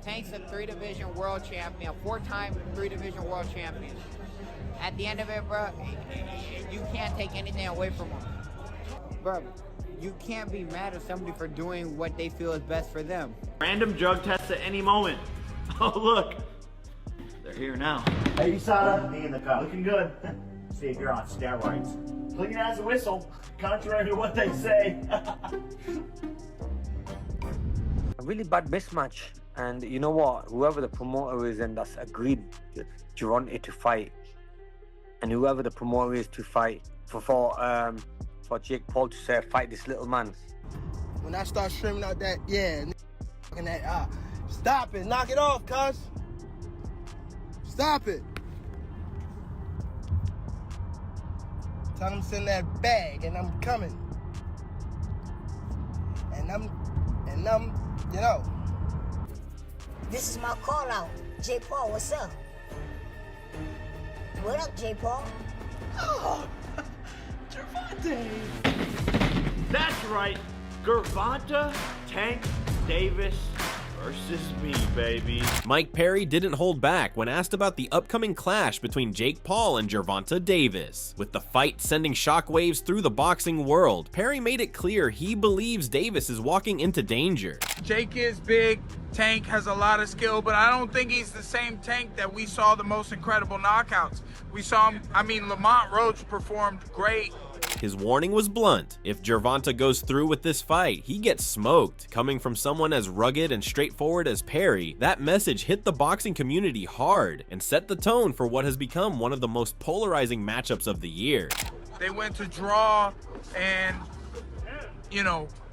Tank's a 3-division world champion, a 4-time 3-division world champion. At the end of it, bro, you can't take anything away from him. Bro, you can't be mad at somebody for doing what they feel is best for them. Random drug tests at any moment. Oh, look. They're here now. Hey, USADA, me in the car. Looking good. See if you're on steroids. Clean as a whistle, contrary to what they say. A really bad mismatch. And you know what? Whoever the promoter is and that's agreed Gervonta to fight, and whoever the promoter is to fight for Jake Paul to say fight this little man. When I start screaming out that, and that, stop it, knock it off, cuz. Stop it. Tell him to send that bag, and I'm coming. And I'm, you know. This is my call out. J. Paul, what's up? What up, J. Paul? Oh, Gervonta. That's right. Gervonta, Tank Davis versus me, baby. Mike Perry didn't hold back when asked about the upcoming clash between Jake Paul and Gervonta Davis. With the fight sending shockwaves through the boxing world, Perry made it clear he believes Davis is walking into danger. Jake is big, Tank has a lot of skill, but I don't think he's the same Tank that we saw the most incredible knockouts. We saw him, Lamont Roach performed great. His warning was blunt. If Gervonta goes through with this fight, he gets smoked. Coming from someone as rugged and straightforward as Perry, that message hit the boxing community hard and set the tone for what has become one of the most polarizing matchups of the year. They went to draw and,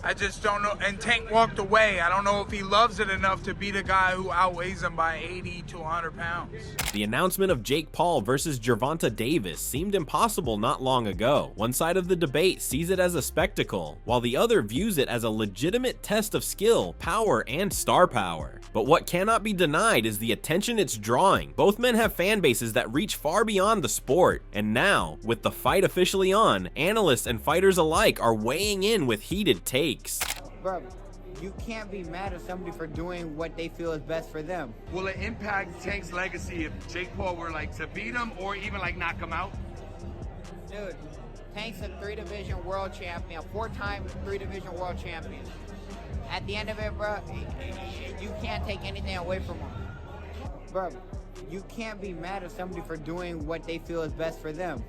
I just don't know. And Tank walked away. I don't know if he loves it enough to beat a guy who outweighs him by 80 to 100 pounds. The announcement of Jake Paul versus Gervonta Davis seemed impossible not long ago. One side of the debate sees it as a spectacle, while the other views it as a legitimate test of skill, power, and star power. But what cannot be denied is the attention it's drawing. Both men have fan bases that reach far beyond the sport, and now, with the fight officially on, analysts and fighters alike are weighing in with heated takes. Bro, you can't be mad at somebody for doing what they feel is best for them. Will it impact Tank's legacy if Jake Paul were to beat him or even knock him out? Dude, Tank's a 3-division world champion, a 4-time 3-division world champion. At the end of it, bro, you can't take anything away from him. Bro, you can't be mad at somebody for doing what they feel is best for them.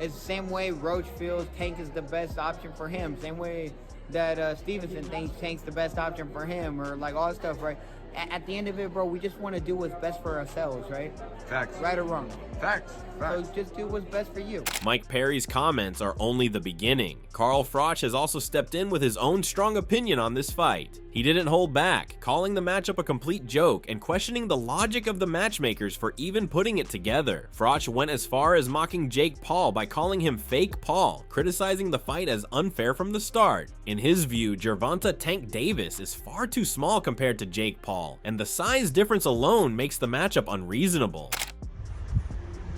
It's the same way Roach feels Tank is the best option for him. Same way that Stevenson thinks Tank's the best option for him, or all that stuff, right? At the end of it, bro, we just want to do what's best for ourselves, right? Facts. Right or wrong? Facts. So just do what's best for you. Mike Perry's comments are only the beginning. Carl Froch has also stepped in with his own strong opinion on this fight. He didn't hold back, calling the matchup a complete joke and questioning the logic of the matchmakers for even putting it together. Froch went as far as mocking Jake Paul by calling him Fake Paul, criticizing the fight as unfair from the start. In his view, Gervonta Tank Davis is far too small compared to Jake Paul, and the size difference alone makes the matchup unreasonable.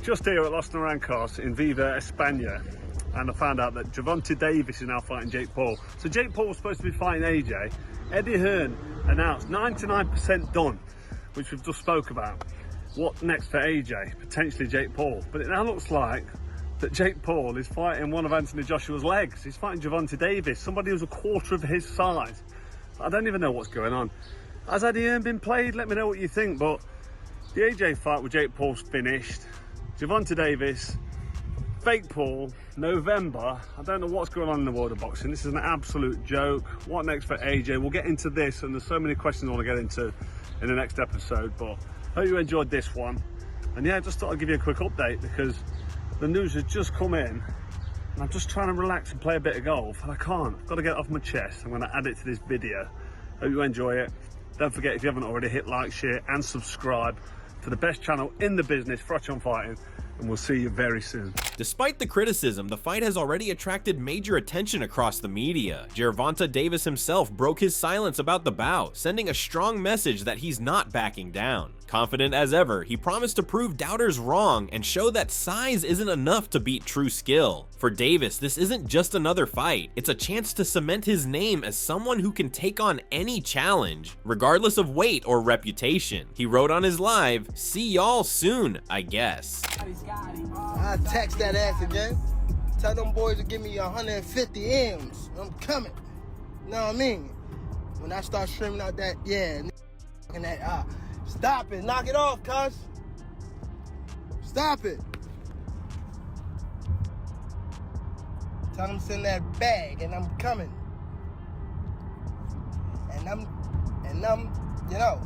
Just here at Los Naranjos in Viva, España, and I found out that Gervonta Davis is now fighting Jake Paul. So Jake Paul was supposed to be fighting AJ. Eddie Hearn announced 99% done, which we've just spoke about. What next for AJ? Potentially Jake Paul. But it now looks like that Jake Paul is fighting one of Anthony Joshua's legs. He's fighting Gervonta Davis, somebody who's a quarter of his size. I don't even know what's going on. Has Eddie Hearn been played? Let me know what you think. But the AJ fight with Jake Paul's finished. Gervonta Davis, Fake Paul, November. I don't know what's going on in the world of boxing. This is an absolute joke. What next for AJ? We'll get into this, and there's so many questions I want to get into in the next episode, but I hope you enjoyed this one. And yeah, I just thought I'd give you a quick update because the news has just come in, and I'm just trying to relax and play a bit of golf, and I can't. I've got to get it off my chest. I'm going to add it to this video. Hope you enjoy it. Don't forget, if you haven't already, hit like, share, and subscribe to the best channel in the business, Froch on Fighting, and we'll see you very soon. Despite the criticism, the fight has already attracted major attention across the media. Gervonta Davis himself broke his silence about the bout, sending a strong message that he's not backing down. Confident as ever, he promised to prove doubters wrong and show that size isn't enough to beat true skill. For Davis, this isn't just another fight, it's a chance to cement his name as someone who can take on any challenge, regardless of weight or reputation. He wrote on his live, "See y'all soon, I guess." I text that ass again. Tell them boys to give me 150 M's. I'm coming. Know what I mean? When I start streaming out that, and that, stop it. Knock it off, cuz. Stop it. Tell them to send that bag, and I'm coming. And I'm, you know.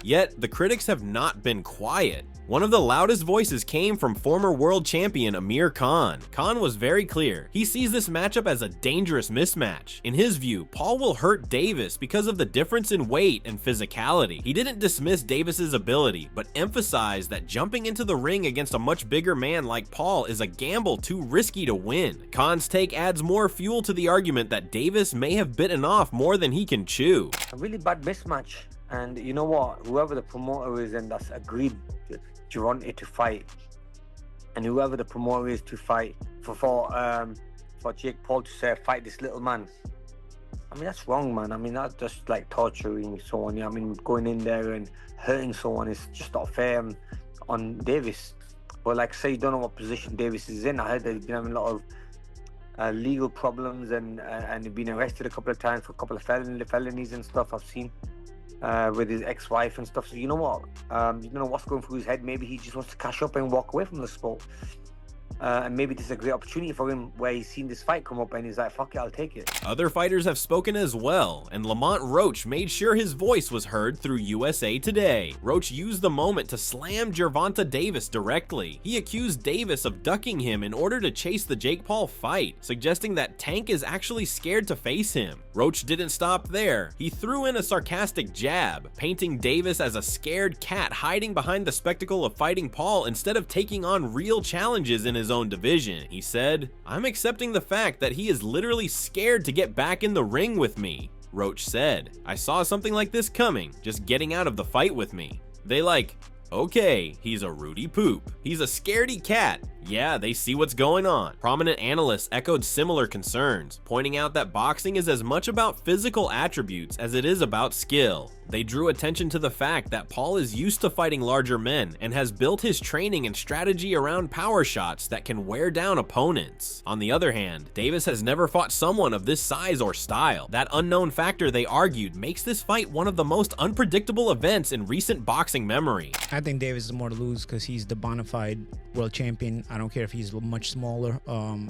Yet, the critics have not been quiet. One of the loudest voices came from former world champion Amir Khan. Khan was very clear. He sees this matchup as a dangerous mismatch. In his view, Paul will hurt Davis because of the difference in weight and physicality. He didn't dismiss Davis's ability, but emphasized that jumping into the ring against a much bigger man like Paul is a gamble too risky to win. Khan's take adds more fuel to the argument that Davis may have bitten off more than he can chew. A really bad mismatch. And you know what? Whoever the promoter is and that's agreed Gervonta to fight, and whoever the promoter is to fight for Jake Paul to say fight this little man, I mean that's wrong, man. I mean that's just like torturing someone. I mean going in there and hurting someone is just not fair on Davis. But like say you don't know what position Davis is in. I heard that he's been having a lot of legal problems and he's been arrested a couple of times for a couple of felonies and stuff I've seen. With his ex-wife and stuff, so you know what? You don't know what's going through his head. Maybe he just wants to cash up and walk away from the sport. And maybe this is a great opportunity for him where he's seen this fight come up and he's like, fuck it, I'll take it. Other fighters have spoken as well, and Lamont Roach made sure his voice was heard through USA Today. Roach used the moment to slam Gervonta Davis directly. He accused Davis of ducking him in order to chase the Jake Paul fight, suggesting that Tank is actually scared to face him. Roach didn't stop there. He threw in a sarcastic jab, painting Davis as a scared cat hiding behind the spectacle of fighting Paul instead of taking on real challenges in his own division. He said, "I'm accepting the fact that he is literally scared to get back in the ring with me." Roach said, "I saw something like this coming, just getting out of the fight with me. They like, okay, he's a Rudy Poop. He's a scaredy cat. Yeah, they see what's going on." Prominent analysts echoed similar concerns, pointing out that boxing is as much about physical attributes as it is about skill. They drew attention to the fact that Paul is used to fighting larger men and has built his training and strategy around power shots that can wear down opponents. On the other hand, Davis has never fought someone of this size or style. That unknown factor, they argued, makes this fight one of the most unpredictable events in recent boxing memory. I think Davis is more to lose because he's the bona fide world champion. I don't care if he's much smaller. I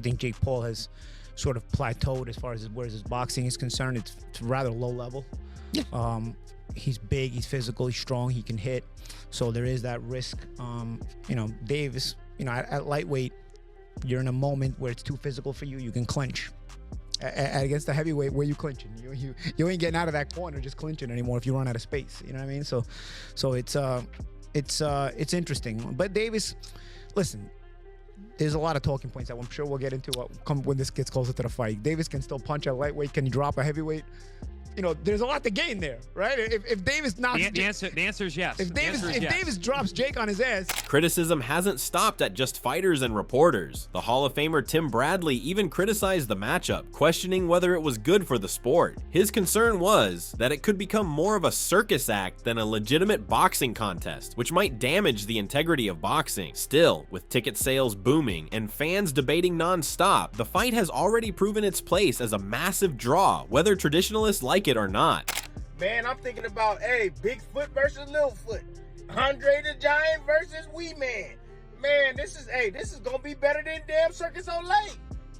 think Jake Paul has sort of plateaued as far as where his boxing is concerned. It's rather low level. He's big, he's physical, he's strong, he can hit. So there is that risk. You know, Davis, you know, at lightweight, you're in a moment where it's too physical for you, you can clinch. Against the heavyweight, where you clinching? You ain't getting out of that corner just clinching anymore if you run out of space. You know what I mean? So it's interesting. But Davis, listen, there's a lot of talking points that I'm sure we'll get into when this gets closer to the fight. Davis can still punch at lightweight. Can he drop a heavyweight? You know, there's a lot to gain there, right? If Davis knocks... The answer is yes. If Davis drops Jake on his ass... Criticism hasn't stopped at just fighters and reporters. The Hall of Famer Tim Bradley even criticized the matchup, questioning whether it was good for the sport. His concern was that it could become more of a circus act than a legitimate boxing contest, which might damage the integrity of boxing. Still, with ticket sales booming and fans debating non-stop, the fight has already proven its place as a massive draw, whether traditionalists like it or not. Man, I'm thinking about, Bigfoot versus Littlefoot. Andre the Giant versus Wee Man. Man, this is gonna be better than damn Circus Olay.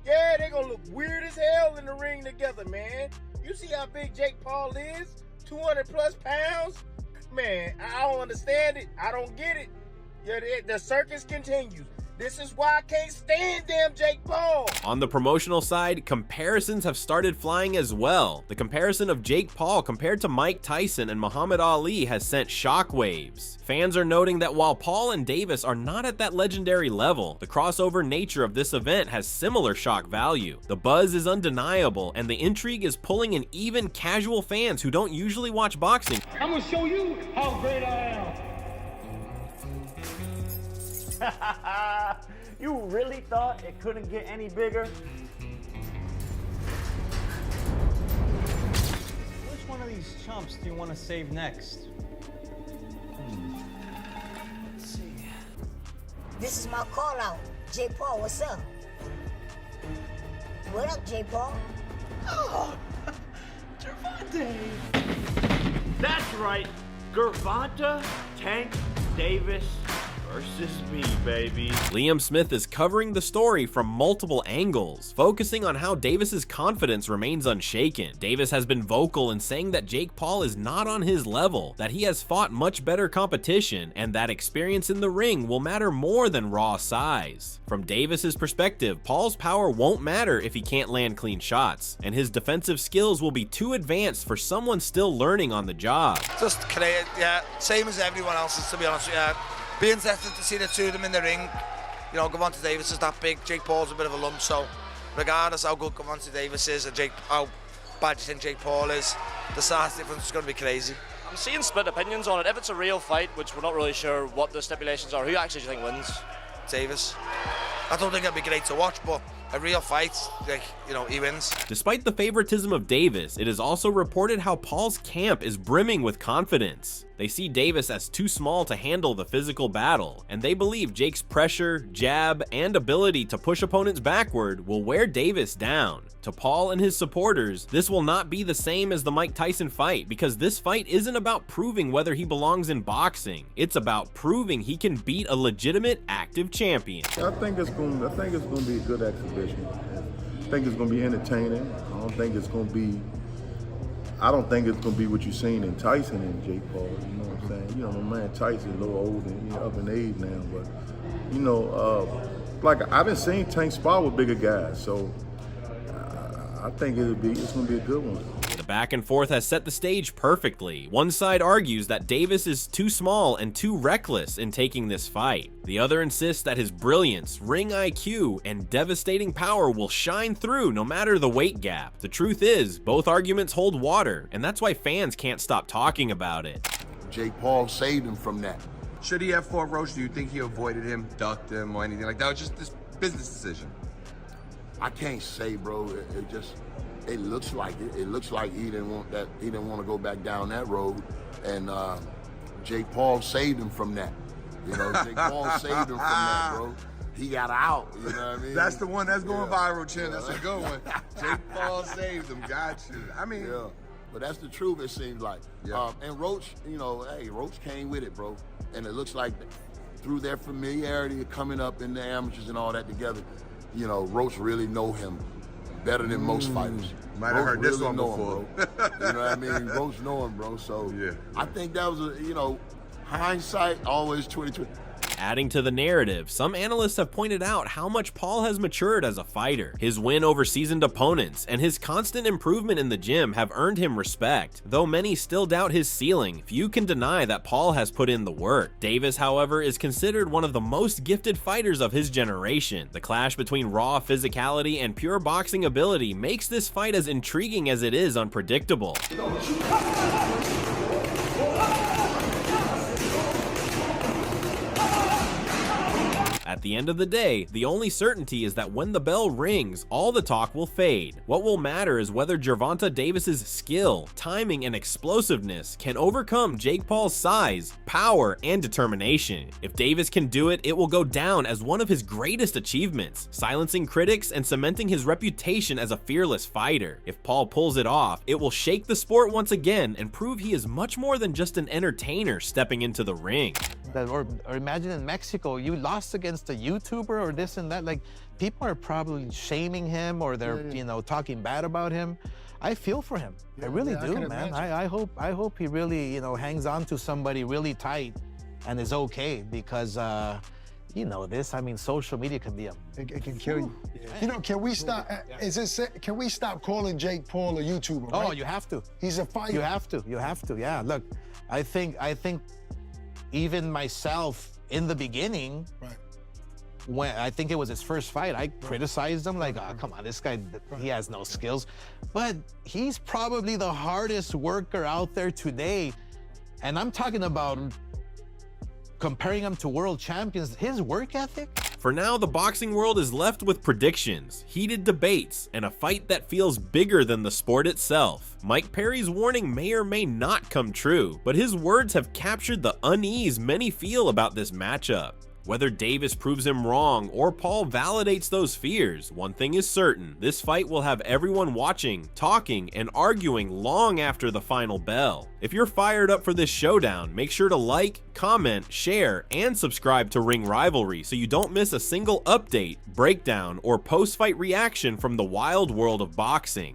Yeah, they gonna look weird as hell in the ring together, man. You see how big Jake Paul is? 200 plus pounds? Man, I don't understand it. I don't get it. Yeah, the circus continues. This is why I can't stand them Jake Paul. On the promotional side, comparisons have started flying as well. The comparison of Jake Paul compared to Mike Tyson and Muhammad Ali has sent shockwaves. Fans are noting that while Paul and Davis are not at that legendary level, the crossover nature of this event has similar shock value. The buzz is undeniable, and the intrigue is pulling in even casual fans who don't usually watch boxing. I'm gonna show you how great I am. You really thought it couldn't get any bigger? Which one of these chumps do you want to save next? Let's see. This is my call out. Jake Paul, what's up? What up, Jake Paul? Oh, Gervonta. That's right. Gervonta, Tank Davis versus me, baby. Liam Smith is covering the story from multiple angles, focusing on how Davis's confidence remains unshaken. Davis has been vocal in saying that Jake Paul is not on his level, that he has fought much better competition, and that experience in the ring will matter more than raw size. From Davis's perspective, Paul's power won't matter if he can't land clean shots, and his defensive skills will be too advanced for someone still learning on the job. Just create, yeah, same as everyone else's, to be honest with you. Be interested to see the two of them in the ring. You know, Gervonta Davis is that big, Jake Paul's a bit of a lump, so regardless how good Gervonta Davis is and how bad you think Jake Paul is, the size difference is going to be crazy. I'm seeing split opinions on it. If it's a real fight, which we're not really sure what the stipulations are, who actually do you think wins? Davis. I don't think it'd be great to watch, but a real fight, like, you know, he wins. Despite the favoritism of Davis, it is also reported how Paul's camp is brimming with confidence. They see Davis as too small to handle the physical battle, and they believe Jake's pressure, jab, and ability to push opponents backward will wear Davis down. To Paul and his supporters, this will not be the same as the Mike Tyson fight, because this fight isn't about proving whether he belongs in boxing. It's about proving he can beat a legitimate active champion. I think it's going to be a good exhibition. I think it's going to be entertaining. I don't think it's going to be what you've seen in Tyson and Jake Paul. You know what I'm saying? You know, my man Tyson a little old and up in age now, but you know, like I've been seeing Tank spar with bigger guys, so I think it's going to be a good one. The back and forth has set the stage perfectly. One side argues that Davis is too small and too reckless in taking this fight. The other insists that his brilliance, ring IQ, and devastating power will shine through no matter the weight gap. The truth is, both arguments hold water, and that's why fans can't stop talking about it. Jake Paul saved him from that. Should he have fought Roach? Do you think he avoided him, ducked him, or anything like that? Or just this business decision? I can't say, bro. It looks like it. It looks like he didn't want that. He didn't want to go back down that road, and Jake Paul saved him from that. You know, Jake Paul saved him from that, bro. He got out. You know what I mean? That's the one that's going viral, Chin. That's a good one. Jake Paul saved him. Got you. I mean, yeah. But that's the truth. It seems like. Yeah. And Roach, you know, hey, Roach came with it, bro. And it looks like through their familiarity of coming up in the amateurs and all that together, you know, Roach really know him better than most fighters. Might have heard this one know before. Him, bro. You know what I mean? Roach know him, bro. So yeah. I think that was hindsight always 20/20. Adding to the narrative, some analysts have pointed out how much Paul has matured as a fighter. His win over seasoned opponents and his constant improvement in the gym have earned him respect. Though many still doubt his ceiling, few can deny that Paul has put in the work. Davis, however, is considered one of the most gifted fighters of his generation. The clash between raw physicality and pure boxing ability makes this fight as intriguing as it is unpredictable. At the end of the day, the only certainty is that when the bell rings, all the talk will fade. What will matter is whether Gervonta Davis's skill, timing, and explosiveness can overcome Jake Paul's size, power, and determination. If Davis can do it, it will go down as one of his greatest achievements, silencing critics and cementing his reputation as a fearless fighter. If Paul pulls it off, it will shake the sport once again and prove he is much more than just an entertainer stepping into the ring. Or imagine in Mexico, you lost against a YouTuber or this and that. Like, people are probably shaming him or they're, you know, talking bad about him. I feel for him. I really do, man. I hope he really, you know, hangs on to somebody really tight and is okay, because You know this. I mean, social media can be a. It can kill you. You know, can we stop? Can we stop calling Jake Paul a YouTuber? Right? Oh, you have to. He's a fighter. You have to. You have to. Yeah. Look, I think even myself in the beginning, when I think it was his first fight, I criticized him like, oh, come on, this guy, he has no skills. But he's probably the hardest worker out there today. And I'm talking about comparing him to world champions, his work ethic. For now, the boxing world is left with predictions, heated debates, and a fight that feels bigger than the sport itself. Mike Perry's warning may or may not come true, but his words have captured the unease many feel about this matchup. Whether Davis proves him wrong or Paul validates those fears, one thing is certain, this fight will have everyone watching, talking, and arguing long after the final bell. If you're fired up for this showdown, make sure to like, comment, share, and subscribe to Ring Rivalry so you don't miss a single update, breakdown, or post-fight reaction from the wild world of boxing.